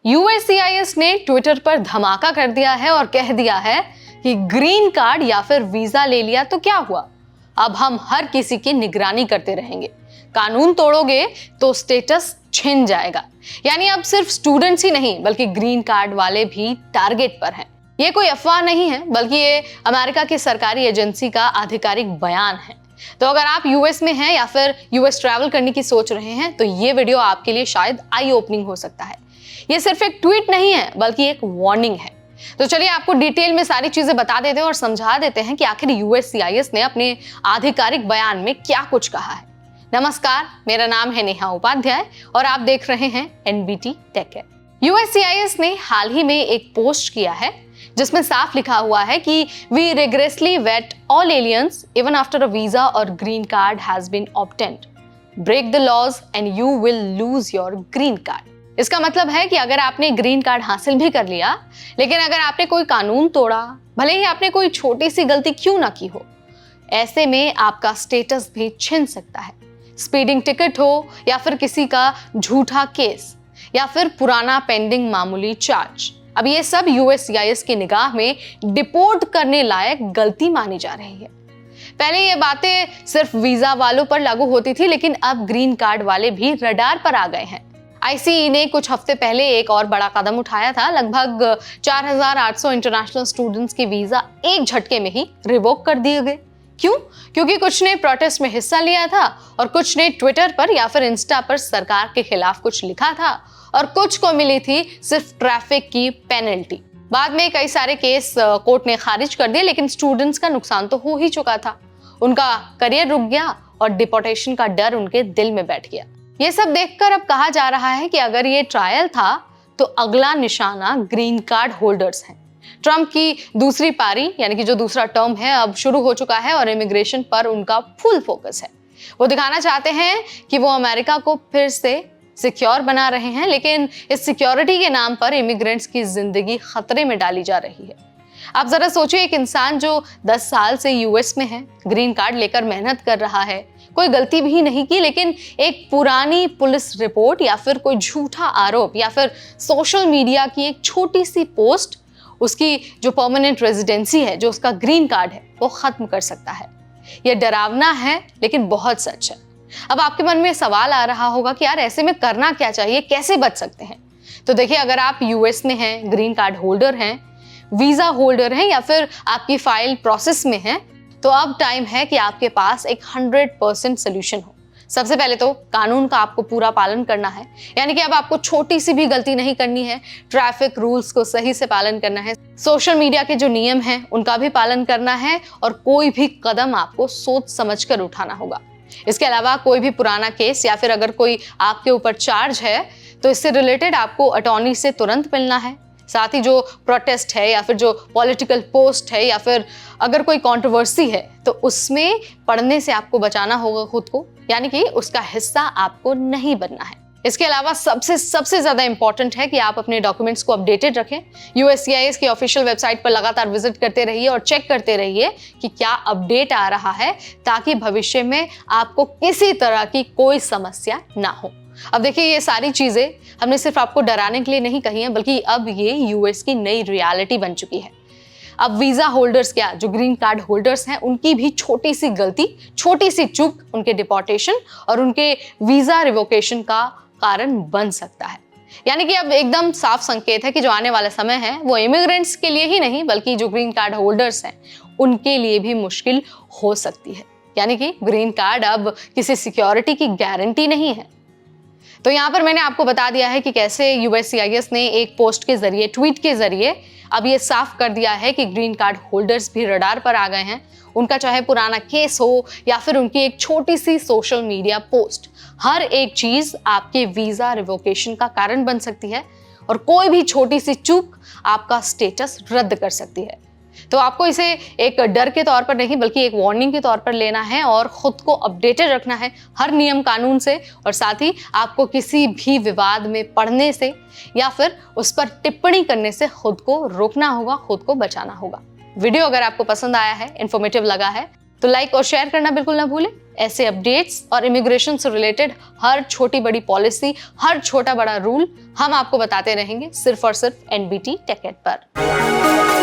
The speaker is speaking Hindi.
USCIS ने ट्विटर पर धमाका कर दिया है और कह दिया है कि ग्रीन कार्ड या फिर वीजा ले लिया तो क्या हुआ, अब हम हर किसी की निगरानी करते रहेंगे, कानून तोड़ोगे तो स्टेटस छिन जाएगा। यानी अब सिर्फ स्टूडेंट्स ही नहीं बल्कि ग्रीन कार्ड वाले भी टारगेट पर हैं। ये कोई अफवाह नहीं है बल्कि ये अमेरिका की सरकारी एजेंसी का आधिकारिक बयान है। तो अगर आप यूएस में हैं या फिर यूएस ट्रैवल करने की सोच रहे हैं तो ये वीडियो आपके लिए शायद आई ओपनिंग हो सकता है। ये सिर्फ एक ट्वीट नहीं है बल्कि एक वार्निंग है। तो चलिए आपको डिटेल में सारी चीजें बता देते हैं और समझा देते हैं कि आखिर यूएससीआईएस ने अपने आधिकारिक बयान में क्या कुछ कहा है। नमस्कार, मेरा नाम है नेहा उपाध्याय और आप देख रहे हैं एनबीटी टेक है। यूएससीआईएस ने हाल ही में एक पोस्ट किया है जिसमें साफ लिखा हुआ है कि we rigorously vet all aliens even after a visa और green card has been obtained. Break the laws and you will lose your green card. इसका मतलब है कि अगर आपने ग्रीन कार्ड हासिल भी कर लिया लेकिन अगर आपने कोई कानून तोड़ा, भले ही आपने कोई छोटी सी गलती क्यों ना की हो, ऐसे में आपका स्टेटस भी छिन सकता है। स्पीडिंग टिकट हो या फिर किसी का झूठा केस या फिर पुराना पेंडिंग मामूली चार्ज, अब ये सब यूएससीआईएस की निगाह में डिपोर्ट करने लायक गलती मानी जा रही है। पहले ये बातें सिर्फ वीजा वालों पर लागू होती थी लेकिन अब ग्रीन कार्ड वाले भी रडार पर आ गए हैं। आईसीई ने कुछ हफ्ते पहले एक और बड़ा कदम उठाया था। लगभग 4800 इंटरनेशनल स्टूडेंट्स के वीजा एक झटके में ही रिवोक कर दिए गए। क्यों? क्योंकि कुछ ने प्रोटेस्ट में हिस्सा लिया था और कुछ ने ट्विटर पर या फिर इंस्टा पर सरकार के खिलाफ कुछ लिखा था और कुछ को मिली थी सिर्फ ट्रैफिक की पेनल्टी। बाद में कई सारे केस कोर्ट ने खारिज कर दिए लेकिन स्टूडेंट्स का नुकसान तो हो ही चुका था। उनका करियर रुक गया और डिपोर्टेशन का डर उनके दिल में बैठ गया। ये सब देखकर अब कहा जा रहा है कि अगर ये ट्रायल था तो अगला निशाना ग्रीन कार्ड होल्डर्स हैं। ट्रंप की दूसरी पारी यानी कि जो दूसरा टर्म है अब शुरू हो चुका है और इमिग्रेशन पर उनका फुल फोकस है। वो दिखाना चाहते हैं कि वो अमेरिका को फिर से सिक्योर बना रहे हैं, लेकिन इस सिक्योरिटी के नाम पर इमिग्रेंट्स की जिंदगी खतरे में डाली जा रही है। आप जरा सोचिए, एक इंसान जो 10 साल से यूएस में है, ग्रीन कार्ड लेकर मेहनत कर रहा है, कोई गलती भी नहीं की, लेकिन एक पुरानी पुलिस रिपोर्ट या फिर कोई झूठा आरोप या फिर सोशल मीडिया की एक छोटी सी पोस्ट उसकी जो परमानेंट रेजिडेंसी है, जो उसका ग्रीन कार्ड है, वो खत्म कर सकता है। यह डरावना है लेकिन बहुत सच है। अब आपके मन में सवाल आ रहा होगा कि यार ऐसे में करना क्या चाहिए, कैसे बच सकते हैं? तो देखिए, अगर आप यूएस में हैं, ग्रीन कार्ड होल्डर हैं, वीजा होल्डर हैं या फिर आपकी फाइल प्रोसेस में है, तो अब टाइम है कि आपके पास एक 100% सोल्यूशन हो। सबसे पहले तो कानून का आपको पूरा पालन करना है, यानी कि अब आपको छोटी सी भी गलती नहीं करनी है। ट्रैफिक रूल्स को सही से पालन करना है, सोशल मीडिया के जो नियम हैं उनका भी पालन करना है और कोई भी कदम आपको सोच समझकर उठाना होगा। इसके अलावा कोई भी पुराना केस या फिर अगर कोई आपके ऊपर चार्ज है तो इससे रिलेटेड आपको अटॉर्नी से तुरंत मिलना है। साथ ही जो प्रोटेस्ट है या फिर जो पॉलिटिकल पोस्ट है या फिर अगर कोई कंट्रोवर्सी है तो उसमें पढ़ने से आपको बचाना होगा खुद को, यानी कि उसका हिस्सा आपको नहीं बनना है। इसके अलावा सबसे ज्यादा इंपॉर्टेंट है कि आप अपने डॉक्यूमेंट्स को अपडेटेड रखें। यूएससीआईएस की ऑफिशियल वेबसाइट पर लगातार विजिट करते रहिए और चेक करते रहिए कि क्या अपडेट आ रहा है, ताकि भविष्य में आपको किसी तरह की कोई समस्या ना हो। अब देखिए, ये सारी चीजें हमने सिर्फ आपको डराने के लिए नहीं कही है, बल्कि अब ये यूएस की नई रियलिटी बन चुकी है। अब वीजा होल्डर्स क्या, जो ग्रीन कार्ड होल्डर्स हैं, उनकी भी छोटी सी गलती, छोटी सी चूक उनके डिपोर्टेशन और उनके वीजा रिवोकेशन का कारण बन सकता है। यानी कि अब एकदम साफ संकेत है कि जो आने वाला समय है वो इमिग्रेंट्स के लिए ही नहीं बल्कि जो ग्रीन कार्ड होल्डर्स हैं उनके लिए भी मुश्किल हो सकती है। यानी कि ग्रीन कार्ड अब किसी सिक्योरिटी की गारंटी नहीं है। तो यहाँ पर मैंने आपको बता दिया है कि कैसे यूएससीआईएस ने एक पोस्ट के जरिए, ट्वीट के जरिए अब ये साफ कर दिया है कि ग्रीन कार्ड होल्डर्स भी रडार पर आ गए हैं। उनका चाहे पुराना केस हो या फिर उनकी एक छोटी सी सोशल मीडिया पोस्ट, हर एक चीज आपके वीजा रिवोकेशन का कारण बन सकती है और कोई भी छोटी सी चूक आपका स्टेटस रद्द कर सकती है। तो आपको इसे एक डर के तौर पर नहीं बल्कि एक वार्निंग के तौर पर लेना है और खुद को अपडेटेड रखना है हर नियम कानून से, और साथ ही आपको किसी भी विवाद में पड़ने से या फिर उस पर टिप्पणी करने से खुद को रोकना होगा, खुद को बचाना होगा। वीडियो अगर आपको पसंद आया है, इंफॉर्मेटिव लगा है, तो लाइक और शेयर करना बिल्कुल ना भूलें। ऐसे अपडेट्स और इमिग्रेशन से रिलेटेड हर छोटी बड़ी पॉलिसी, हर छोटा बड़ा रूल हम आपको बताते रहेंगे सिर्फ और सिर्फ एनबीटी टेक एड पर।